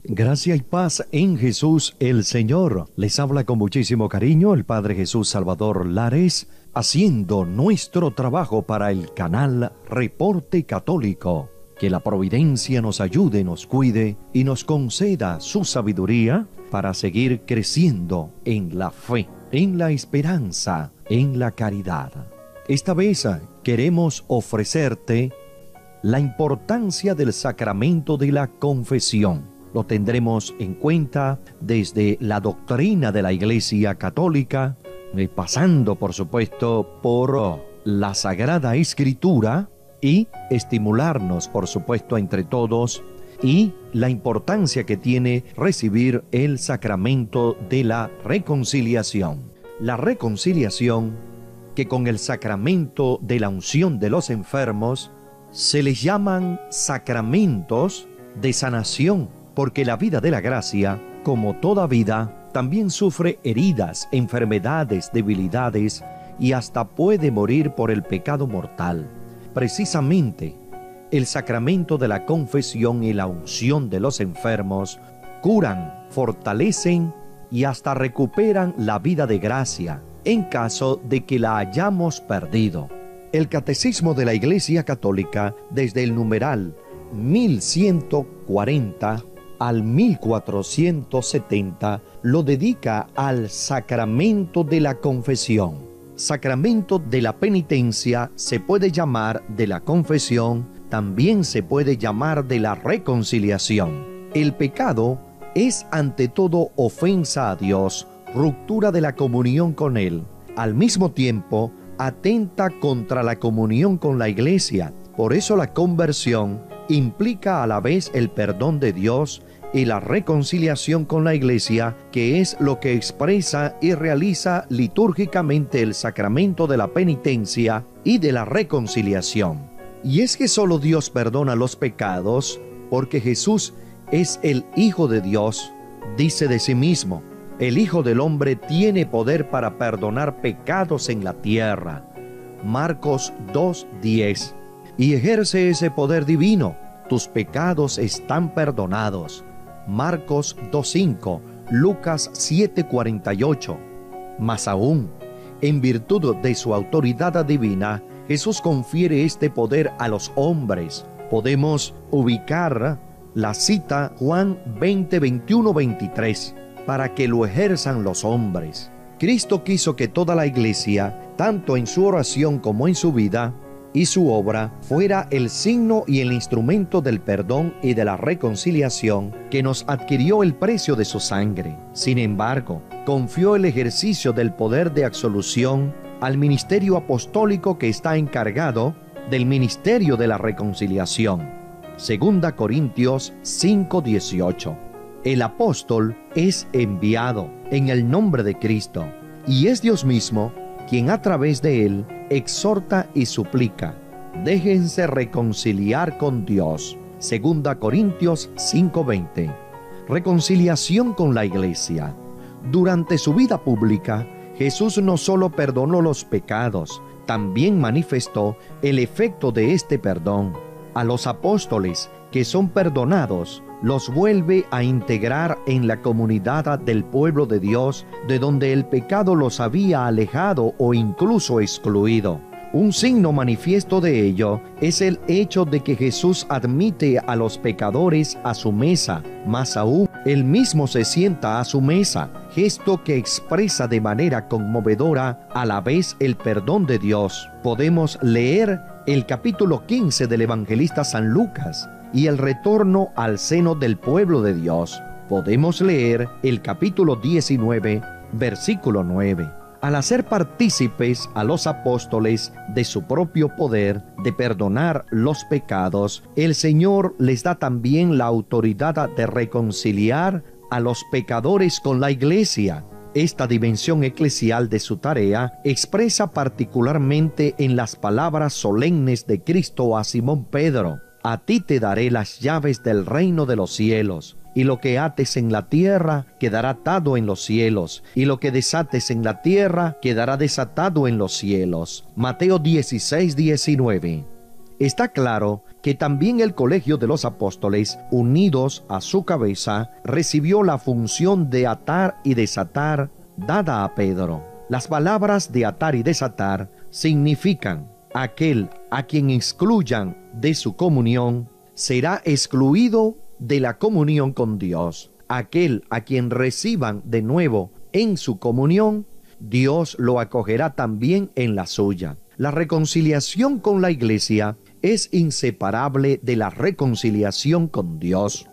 Gracia y paz en Jesús el Señor. Les habla con muchísimo cariño el Padre Jesús Salvador Lares, haciendo nuestro trabajo para el canal Reporte Católico. Que la providencia nos ayude, nos cuide y nos conceda su sabiduría para seguir creciendo en la fe, en la esperanza, en la caridad. Esta vez queremos ofrecerte la importancia del sacramento de la confesión. Lo tendremos en cuenta desde la doctrina de la Iglesia Católica, pasando por supuesto por la Sagrada Escritura y estimularnos por supuesto entre todos y la importancia que tiene recibir el sacramento de la reconciliación. La reconciliación, que con el sacramento de la unción de los enfermos se les llaman sacramentos de sanación, porque la vida de la gracia, como toda vida, también sufre heridas, enfermedades, debilidades y hasta puede morir por el pecado mortal. Precisamente, el sacramento de la confesión y la unción de los enfermos curan, fortalecen y hasta recuperan la vida de gracia en caso de que la hayamos perdido. El Catecismo de la Iglesia Católica, desde el numeral 1140 al 1470, lo dedica al sacramento de la confesión. Sacramento de la penitencia se puede llamar de la confesión, también se puede llamar de la reconciliación. El pecado es ante todo ofensa a Dios, ruptura de la comunión con Él. Al mismo tiempo, atenta contra la comunión con la Iglesia. Por eso la conversión implica a la vez el perdón de Dios y la reconciliación con la Iglesia, que es lo que expresa y realiza litúrgicamente el sacramento de la penitencia y de la reconciliación. Y es que solo Dios perdona los pecados, porque Jesús es el Hijo de Dios. Dice de sí mismo: el Hijo del Hombre tiene poder para perdonar pecados en la tierra. Marcos 2:10. Y ejerce ese poder divino. Tus pecados están perdonados. Marcos 2:5, Lucas 7:48. Más aún, en virtud de su autoridad divina, Jesús confiere este poder a los hombres. Podemos ubicar la cita Juan 20, 21, 23, para que lo ejerzan los hombres. Cristo quiso que toda la Iglesia, tanto en su oración como en su vida y su obra, fuera el signo y el instrumento del perdón y de la reconciliación que nos adquirió el precio de su sangre. Sin embargo, confió el ejercicio del poder de absolución al ministerio apostólico que está encargado del ministerio de la reconciliación. Segunda Corintios 5:18. El apóstol es enviado en el nombre de Cristo, y es Dios mismo quien a través de él exhorta y suplica: déjense reconciliar con Dios. Segunda Corintios 5:20. Reconciliación con la Iglesia. Durante su vida pública, Jesús no solo perdonó los pecados, también manifestó el efecto de este perdón. A los apóstoles que son perdonados, los vuelve a integrar en la comunidad del pueblo de Dios, de donde el pecado los había alejado o incluso excluido. Un signo manifiesto de ello es el hecho de que Jesús admite a los pecadores a su mesa. Más aún, él mismo se sienta a su mesa, gesto que expresa de manera conmovedora a la vez el perdón de Dios. Podemos leer el capítulo 15 del evangelista San Lucas y el retorno al seno del pueblo de Dios. Podemos leer el capítulo 19, versículo 9. Al hacer partícipes a los apóstoles de su propio poder de perdonar los pecados, el Señor les da también la autoridad de reconciliar a los pecadores con la Iglesia. Esta dimensión eclesial de su tarea expresa particularmente en las palabras solemnes de Cristo a Simón Pedro: a ti te daré las llaves del reino de los cielos, y lo que ates en la tierra quedará atado en los cielos, y lo que desates en la tierra quedará desatado en los cielos. Mateo 16:19. Está claro que también el colegio de los apóstoles, unidos a su cabeza, recibió la función de atar y desatar dada a Pedro. Las palabras de atar y desatar significan: aquel a quien excluyan de su comunión será excluido de la comunión con Dios. Aquel a quien reciban de nuevo en su comunión, Dios lo acogerá también en la suya. La reconciliación con la iglesia es inseparable de la reconciliación con Dios.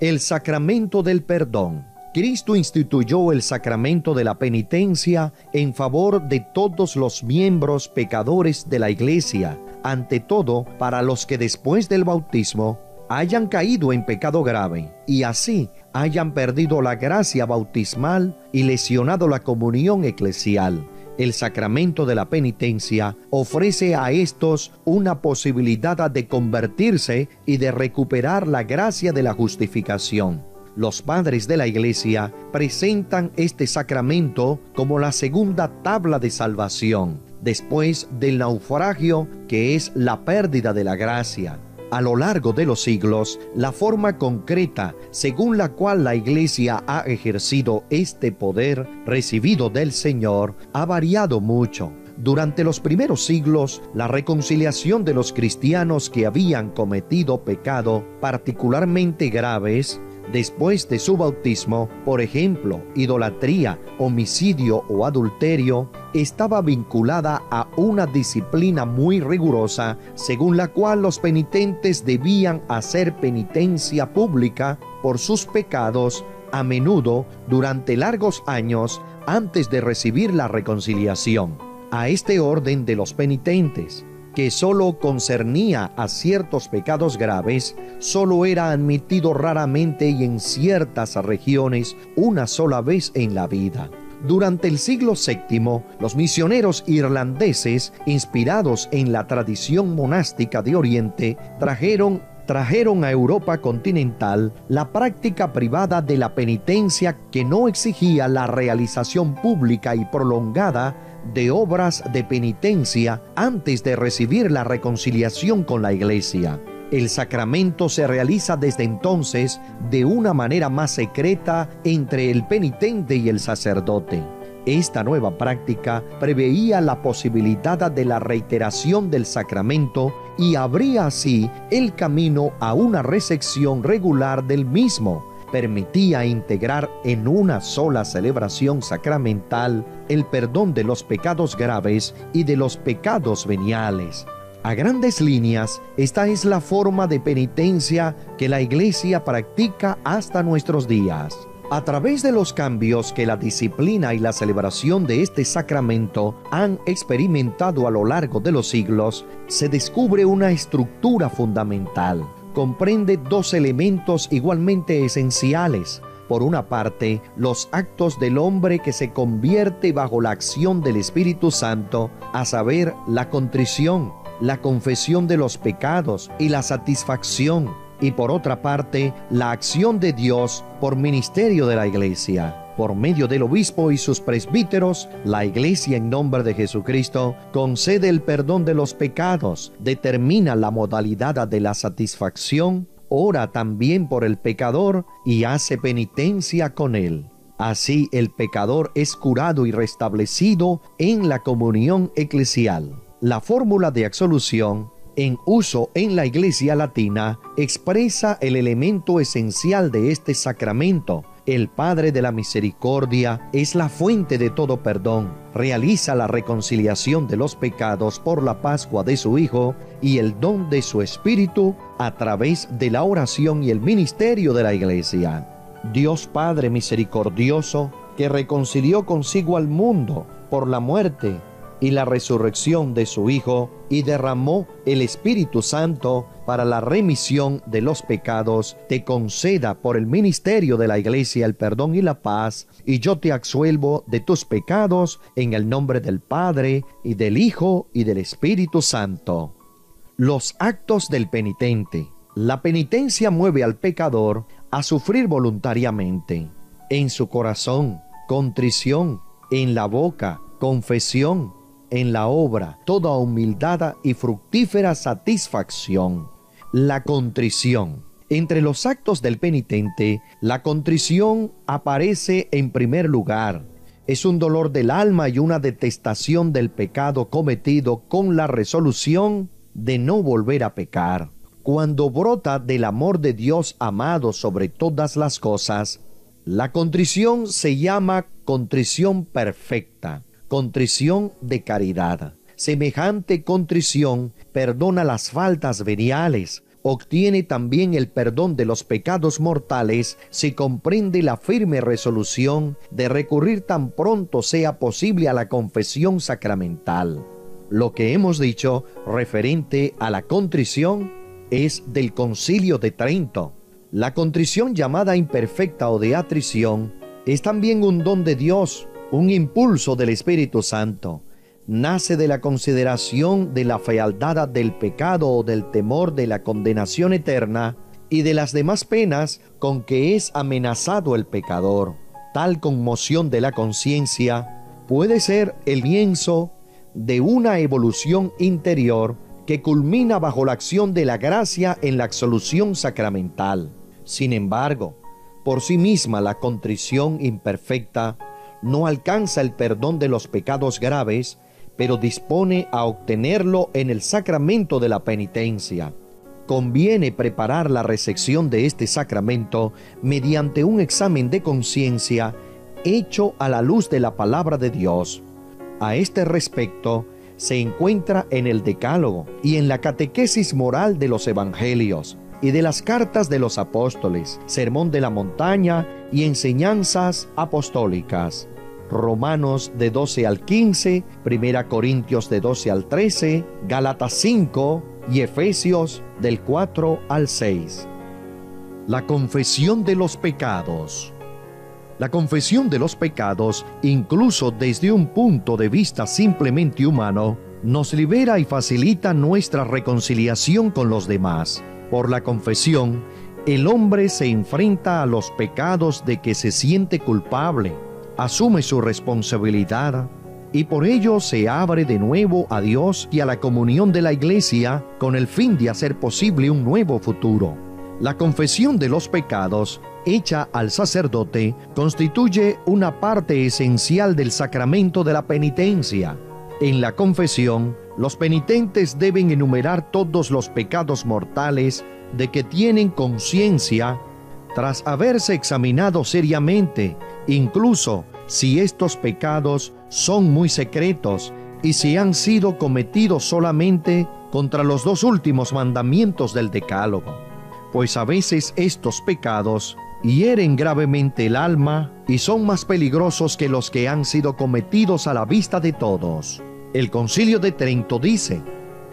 El sacramento del perdón. Cristo instituyó el sacramento de la penitencia en favor de todos los miembros pecadores de la iglesia, ante todo para los que después del bautismo hayan caído en pecado grave y así hayan perdido la gracia bautismal y lesionado la comunión eclesial. El sacramento de la penitencia ofrece a estos una posibilidad de convertirse y de recuperar la gracia de la justificación. Los padres de la Iglesia presentan este sacramento como la segunda tabla de salvación, después del naufragio que es la pérdida de la gracia. A lo largo de los siglos, la forma concreta según la cual la Iglesia ha ejercido este poder recibido del Señor ha variado mucho. Durante los primeros siglos, la reconciliación de los cristianos que habían cometido pecado particularmente graves después de su bautismo, por ejemplo, idolatría, homicidio o adulterio, estaba vinculada a una disciplina muy rigurosa, según la cual los penitentes debían hacer penitencia pública por sus pecados, a menudo durante largos años antes de recibir la reconciliación. A este orden de los penitentes, que solo concernía a ciertos pecados graves, solo era admitido raramente y en ciertas regiones una sola vez en la vida. Durante el siglo VII, los misioneros irlandeses, inspirados en la tradición monástica de Oriente, trajeron a Europa continental la práctica privada de la penitencia que no exigía la realización pública y prolongada de obras de penitencia antes de recibir la reconciliación con la Iglesia. El sacramento se realiza desde entonces de una manera más secreta entre el penitente y el sacerdote. Esta nueva práctica preveía la posibilidad de la reiteración del sacramento y abría así el camino a una recepción regular del mismo. Permitía integrar en una sola celebración sacramental el perdón de los pecados graves y de los pecados veniales. A grandes líneas, esta es la forma de penitencia que la Iglesia practica hasta nuestros días. A través de los cambios que la disciplina y la celebración de este sacramento han experimentado a lo largo de los siglos, se descubre una estructura fundamental. Comprende dos elementos igualmente esenciales. Por una parte, los actos del hombre que se convierte bajo la acción del Espíritu Santo, a saber, la contrición, la confesión de los pecados y la satisfacción. Y por otra parte, la acción de Dios por ministerio de la Iglesia. Por medio del obispo y sus presbíteros, la Iglesia en nombre de Jesucristo concede el perdón de los pecados, determina la modalidad de la satisfacción, ora también por el pecador y hace penitencia con él. Así el pecador es curado y restablecido en la comunión eclesial. La fórmula de absolución, en uso en la Iglesia latina, expresa el elemento esencial de este sacramento. El Padre de la Misericordia es la fuente de todo perdón, realiza la reconciliación de los pecados por la Pascua de su Hijo y el don de su Espíritu a través de la oración y el ministerio de la Iglesia. Dios Padre misericordioso, que reconcilió consigo al mundo por la muerte y la resurrección de su Hijo, y derramó el Espíritu Santo para la remisión de los pecados, te conceda por el ministerio de la Iglesia el perdón y la paz, y yo te absuelvo de tus pecados en el nombre del Padre, y del Hijo, y del Espíritu Santo. Los actos del penitente. La penitencia mueve al pecador a sufrir voluntariamente. En su corazón, contrición; en la boca, confesión; en la obra toda humildad y fructífera satisfacción. La contrición. Entre los actos del penitente, la contrición aparece en primer lugar. Es un dolor del alma y una detestación del pecado cometido con la resolución de no volver a pecar. Cuando brota del amor de Dios amado sobre todas las cosas, la contrición se llama contrición perfecta, contrición de caridad. Semejante contrición perdona las faltas veniales, obtiene también el perdón de los pecados mortales si comprende la firme resolución de recurrir tan pronto sea posible a la confesión sacramental. Lo que hemos dicho referente a la contrición es del Concilio de Trento. La contrición llamada imperfecta o de atrición es también un don de Dios, un impulso del Espíritu Santo. Nace de la consideración de la fealdad del pecado o del temor de la condenación eterna y de las demás penas con que es amenazado el pecador. Tal conmoción de la conciencia puede ser el lienzo de una evolución interior que culmina bajo la acción de la gracia en la absolución sacramental. Sin embargo, por sí misma la contrición imperfecta no alcanza el perdón de los pecados graves, pero dispone a obtenerlo en el sacramento de la penitencia. Conviene preparar la recepción de este sacramento mediante un examen de conciencia hecho a la luz de la palabra de Dios. A este respecto, se encuentra en el Decálogo y en la catequesis moral de los evangelios y de las cartas de los apóstoles, Sermón de la Montaña y enseñanzas apostólicas. Romanos de 12 al 15, 1 Corintios de 12 al 13, Gálatas 5 y Efesios del 4 al 6. La confesión de los pecados. La confesión de los pecados, incluso desde un punto de vista simplemente humano, nos libera y facilita nuestra reconciliación con los demás. Por la confesión, el hombre se enfrenta a los pecados de que se siente culpable, asume su responsabilidad y por ello se abre de nuevo a Dios y a la comunión de la Iglesia con el fin de hacer posible un nuevo futuro. La confesión de los pecados, hecha al sacerdote, constituye una parte esencial del sacramento de la penitencia. En la confesión, los penitentes deben enumerar todos los pecados mortales de que tienen conciencia tras haberse examinado seriamente, incluso si estos pecados son muy secretos y si han sido cometidos solamente contra los dos últimos mandamientos del Decálogo. Pues a veces estos pecados hieren gravemente el alma y son más peligrosos que los que han sido cometidos a la vista de todos. El Concilio de Trento dice: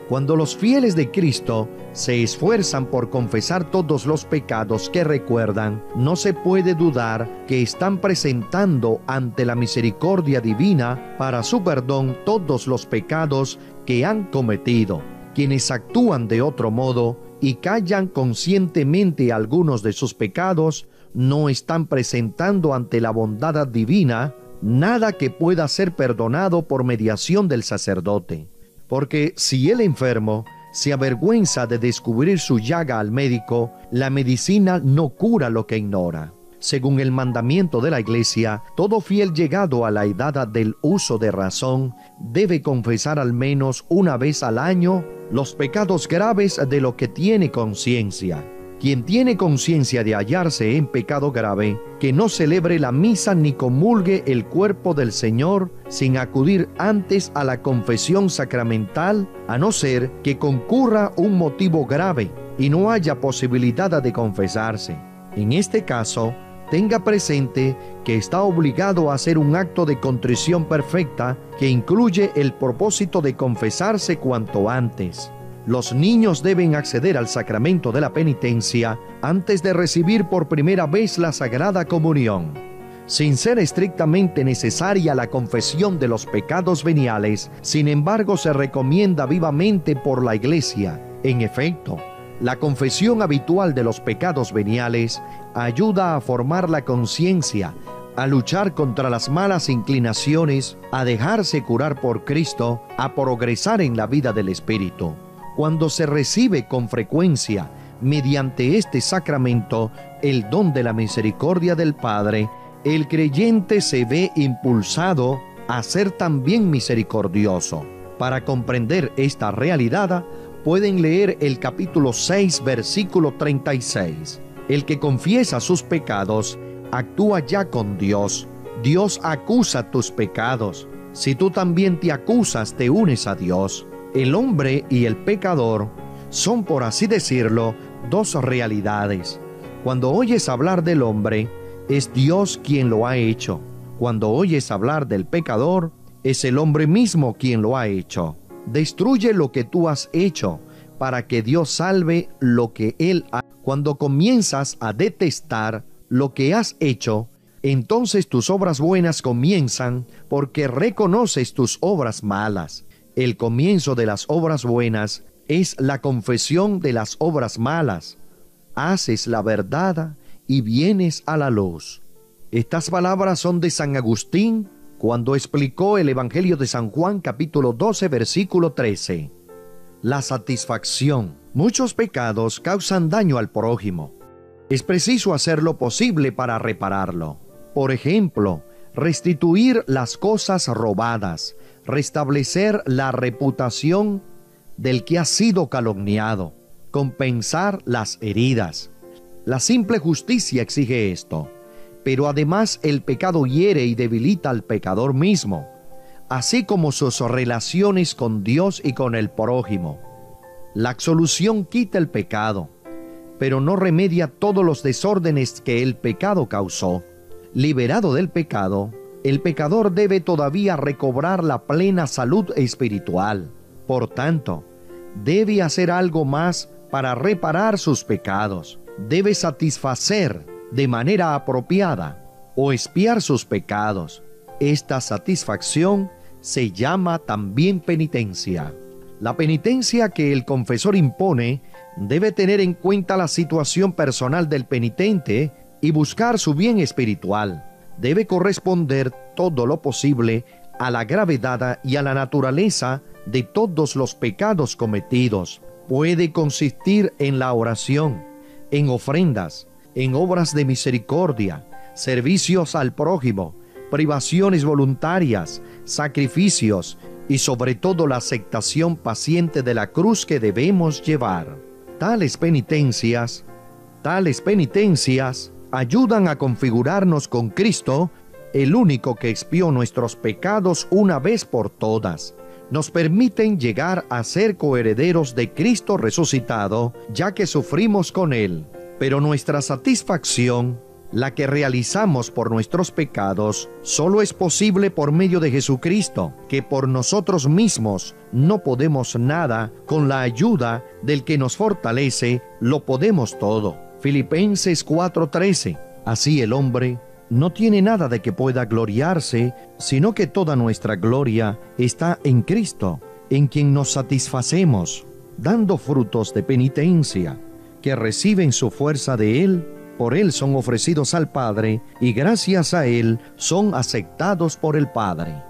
cuando los fieles de Cristo se esfuerzan por confesar todos los pecados que recuerdan, no se puede dudar que están presentando ante la misericordia divina para su perdón todos los pecados que han cometido. Quienes actúan de otro modo y callan conscientemente algunos de sus pecados, no están presentando ante la bondad divina nada que pueda ser perdonado por mediación del sacerdote. Porque si el enfermo se avergüenza de descubrir su llaga al médico, la medicina no cura lo que ignora. Según el mandamiento de la Iglesia, todo fiel llegado a la edad del uso de razón debe confesar al menos una vez al año los pecados graves de lo que tiene conciencia. Quien tiene conciencia de hallarse en pecado grave, que no celebre la misa ni comulgue el cuerpo del Señor sin acudir antes a la confesión sacramental, a no ser que concurra un motivo grave y no haya posibilidad de confesarse. En este caso, tenga presente que está obligado a hacer un acto de contrición perfecta que incluye el propósito de confesarse cuanto antes. Los niños deben acceder al sacramento de la penitencia antes de recibir por primera vez la Sagrada Comunión. Sin ser estrictamente necesaria la confesión de los pecados veniales, sin embargo se recomienda vivamente por la Iglesia. En efecto, la confesión habitual de los pecados veniales ayuda a formar la conciencia, a luchar contra las malas inclinaciones, a dejarse curar por Cristo, a progresar en la vida del Espíritu. Cuando se recibe con frecuencia, mediante este sacramento, el don de la misericordia del Padre, el creyente se ve impulsado a ser también misericordioso. Para comprender esta realidad, pueden leer el capítulo 6, versículo 36. El que confiesa sus pecados, actúa ya con Dios. Dios acusa tus pecados. Si tú también te acusas, te unes a Dios. El hombre y el pecador son, por así decirlo, dos realidades. Cuando oyes hablar del hombre, es Dios quien lo ha hecho. Cuando oyes hablar del pecador, es el hombre mismo quien lo ha hecho. Destruye lo que tú has hecho para que Dios salve lo que Él ha. Cuando comienzas a detestar lo que has hecho, entonces tus obras buenas comienzan porque reconoces tus obras malas. El comienzo de las obras buenas es la confesión de las obras malas. Haces la verdad y vienes a la luz. Estas palabras son de San Agustín cuando explicó el Evangelio de San Juan, capítulo 12, versículo 13. La satisfacción. Muchos pecados causan daño al prójimo. Es preciso hacer lo posible para repararlo. Por ejemplo, restituir las cosas robadas, restablecer la reputación del que ha sido calumniado, compensar las heridas. La simple justicia exige esto, pero además el pecado hiere y debilita al pecador mismo, así como sus relaciones con Dios y con el prójimo. La absolución quita el pecado, pero no remedia todos los desórdenes que el pecado causó. Liberado del pecado, el pecador debe todavía recobrar la plena salud espiritual. Por tanto, debe hacer algo más para reparar sus pecados. Debe satisfacer de manera apropiada o expiar sus pecados. Esta satisfacción se llama también penitencia. La penitencia que el confesor impone debe tener en cuenta la situación personal del penitente y buscar su bien espiritual. Debe corresponder todo lo posible a la gravedad y a la naturaleza de todos los pecados cometidos. Puede consistir en la oración, en ofrendas, en obras de misericordia, servicios al prójimo, privaciones voluntarias, sacrificios y sobre todo la aceptación paciente de la cruz que debemos llevar. Tales penitencias ayudan a configurarnos con Cristo, el único que expió nuestros pecados una vez por todas. Nos permiten llegar a ser coherederos de Cristo resucitado, ya que sufrimos con Él. Pero nuestra satisfacción, la que realizamos por nuestros pecados, solo es posible por medio de Jesucristo, que por nosotros mismos no podemos nada. Con la ayuda del que nos fortalece, lo podemos todo. Filipenses 4:13. Así el hombre no tiene nada de que pueda gloriarse, sino que toda nuestra gloria está en Cristo, en quien nos satisfacemos, dando frutos de penitencia, que reciben su fuerza de Él. Por Él son ofrecidos al Padre, y gracias a Él son aceptados por el Padre.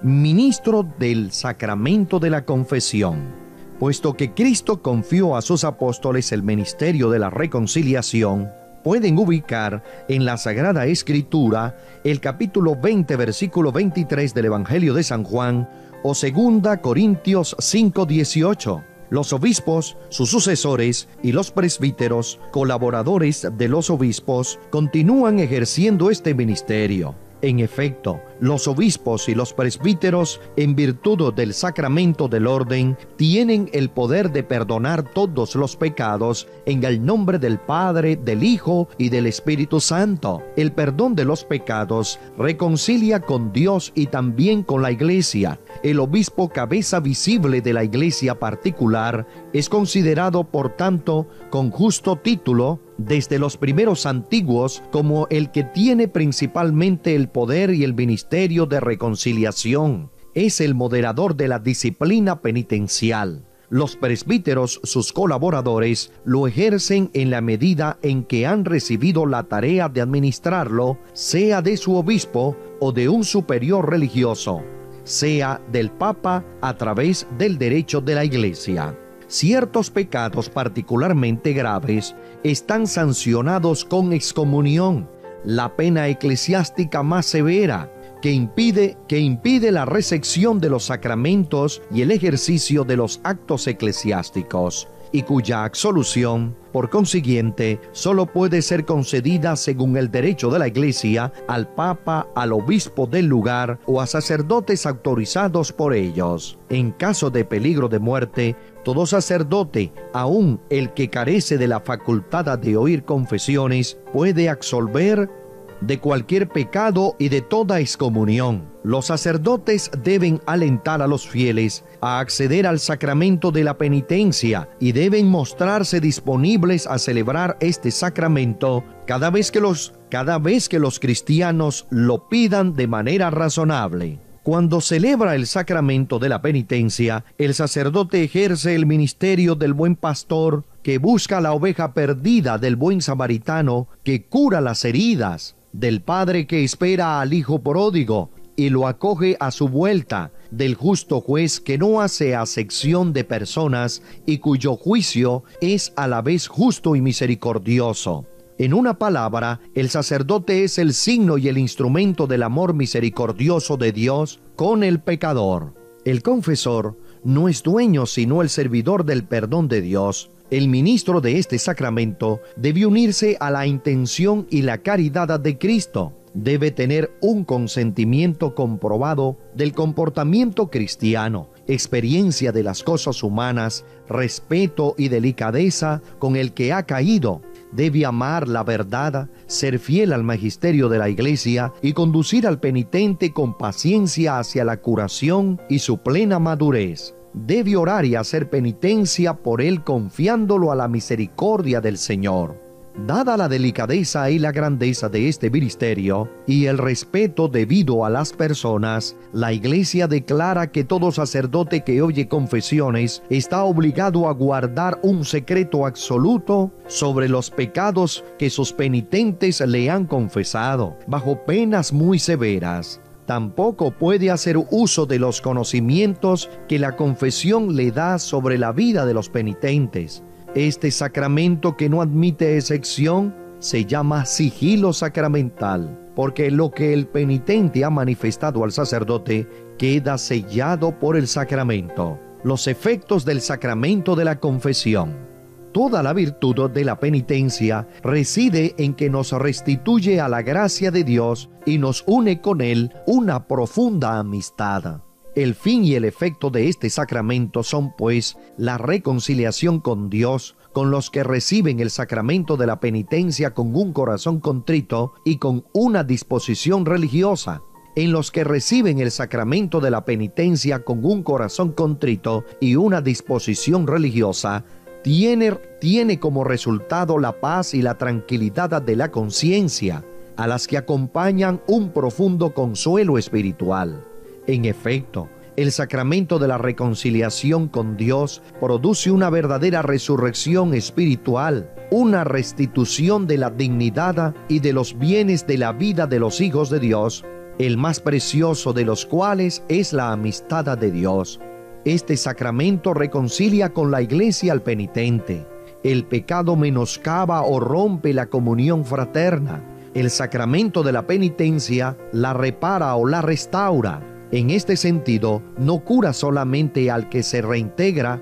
Ministro del sacramento de la confesión. Puesto que Cristo confió a sus apóstoles el ministerio de la reconciliación, pueden ubicar en la Sagrada Escritura el capítulo 20, versículo 23 del Evangelio de San Juan, o 2 Corintios 5:18. Los obispos, sus sucesores y los presbíteros, colaboradores de los obispos, continúan ejerciendo este ministerio. En efecto, los obispos y los presbíteros, en virtud del sacramento del orden, tienen el poder de perdonar todos los pecados en el nombre del Padre, del Hijo y del Espíritu Santo. El perdón de los pecados reconcilia con Dios y también con la Iglesia. El obispo, cabeza visible de la Iglesia particular, es considerado, por tanto, con justo título, desde los primeros antiguos, como el que tiene principalmente el poder y el ministerio de reconciliación. Es el moderador de la disciplina penitencial. Los presbíteros, sus colaboradores, lo ejercen en la medida en que han recibido la tarea de administrarlo, sea de su obispo o de un superior religioso, sea del Papa a través del derecho de la Iglesia. Ciertos pecados particularmente graves están sancionados con excomunión, la pena eclesiástica más severa, que impide la recepción de los sacramentos y el ejercicio de los actos eclesiásticos, y cuya absolución, por consiguiente, solo puede ser concedida según el derecho de la Iglesia al Papa, al obispo del lugar o a sacerdotes autorizados por ellos. En caso de peligro de muerte, todo sacerdote, aun el que carece de la facultad de oír confesiones, puede absolver de cualquier pecado y de toda excomunión. Los sacerdotes deben alentar a los fieles a acceder al sacramento de la penitencia y deben mostrarse disponibles a celebrar este sacramento cada vez que los cristianos lo pidan de manera razonable. Cuando celebra el sacramento de la penitencia, el sacerdote ejerce el ministerio del buen pastor que busca la oveja perdida, del buen samaritano que cura las heridas, del padre que espera al hijo pródigo y lo acoge a su vuelta, del justo juez que no hace acepción de personas y cuyo juicio es a la vez justo y misericordioso. En una palabra, el sacerdote es el signo y el instrumento del amor misericordioso de Dios con el pecador. El confesor no es dueño sino el servidor del perdón de Dios. El ministro de este sacramento debe unirse a la intención y la caridad de Cristo. Debe tener un consentimiento comprobado del comportamiento cristiano, experiencia de las cosas humanas, respeto y delicadeza con el que ha caído. Debe amar la verdad, ser fiel al magisterio de la Iglesia y conducir al penitente con paciencia hacia la curación y su plena madurez. Debe orar y hacer penitencia por él confiándolo a la misericordia del Señor. Dada la delicadeza y la grandeza de este ministerio y el respeto debido a las personas, la Iglesia declara que todo sacerdote que oye confesiones está obligado a guardar un secreto absoluto sobre los pecados que sus penitentes le han confesado, bajo penas muy severas. Tampoco puede hacer uso de los conocimientos que la confesión le da sobre la vida de los penitentes. Este sacramento, que no admite excepción, se llama sigilo sacramental, porque lo que el penitente ha manifestado al sacerdote queda sellado por el sacramento. Los efectos del sacramento de la confesión. Toda la virtud de la penitencia reside en que nos restituye a la gracia de Dios y nos une con Él una profunda amistad. El fin y el efecto de este sacramento son, pues, la reconciliación con Dios, con los que reciben el sacramento de la penitencia con un corazón contrito y con una disposición religiosa. En los que reciben el sacramento de la penitencia con un corazón contrito y una disposición religiosa, tiene como resultado la paz y la tranquilidad de la conciencia, a las que acompañan un profundo consuelo espiritual. En efecto, el sacramento de la reconciliación con Dios produce una verdadera resurrección espiritual, una restitución de la dignidad y de los bienes de la vida de los hijos de Dios, el más precioso de los cuales es la amistad de Dios. Este sacramento reconcilia con la Iglesia al penitente. El pecado menoscaba o rompe la comunión fraterna. El sacramento de la penitencia la repara o la restaura. En este sentido, no cura solamente al que se reintegra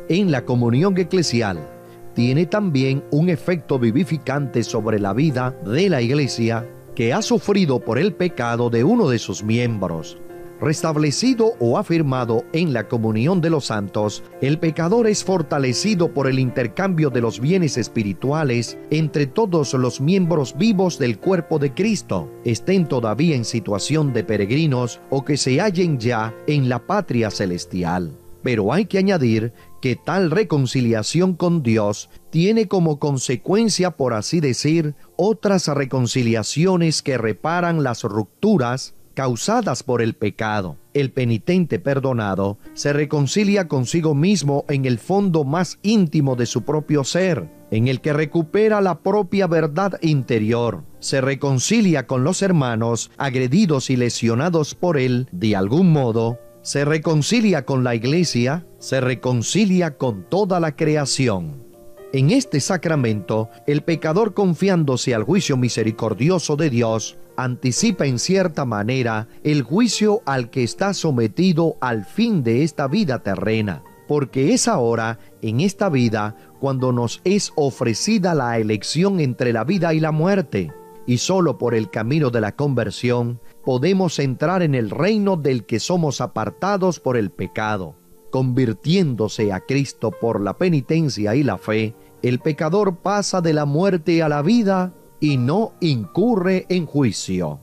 en la comunión eclesial, tiene también un efecto vivificante sobre la vida de la Iglesia que ha sufrido por el pecado de uno de sus miembros. Restablecido o afirmado en la comunión de los santos, el pecador es fortalecido por el intercambio de los bienes espirituales entre todos los miembros vivos del cuerpo de Cristo, estén todavía en situación de peregrinos o que se hallen ya en la patria celestial. Pero hay que añadir que tal reconciliación con Dios tiene como consecuencia, por así decir, otras reconciliaciones que reparan las rupturas causadas por el pecado. El penitente perdonado se reconcilia consigo mismo en el fondo más íntimo de su propio ser, en el que recupera la propia verdad interior. Se reconcilia con los hermanos agredidos y lesionados por él de algún modo. Se reconcilia con la iglesia, se reconcilia con toda la creación. En este sacramento, el pecador, confiándose al juicio misericordioso de Dios, anticipa en cierta manera el juicio al que está sometido al fin de esta vida terrena, porque es ahora, en esta vida, cuando nos es ofrecida la elección entre la vida y la muerte, y solo por el camino de la conversión podemos entrar en el reino del que somos apartados por el pecado. Convirtiéndose a Cristo por la penitencia y la fe, el pecador pasa de la muerte a la vida y no incurre en juicio.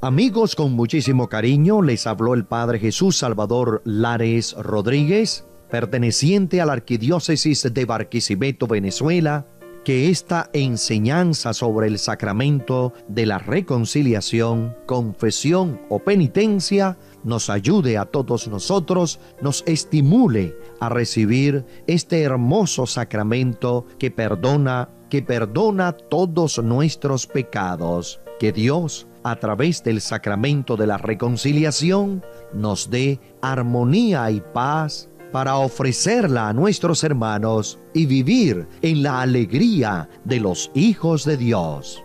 Amigos, con muchísimo cariño les habló el Padre Jesús Salvador Lares Rodríguez, perteneciente a la Arquidiócesis de Barquisimeto, Venezuela. Que esta enseñanza sobre el sacramento de la reconciliación, confesión o penitencia nos ayude a todos nosotros, nos estimule a recibir este hermoso sacramento que perdona todos nuestros pecados. Que Dios, a través del sacramento de la reconciliación, nos dé armonía y paz para ofrecerla a nuestros hermanos y vivir en la alegría de los hijos de Dios.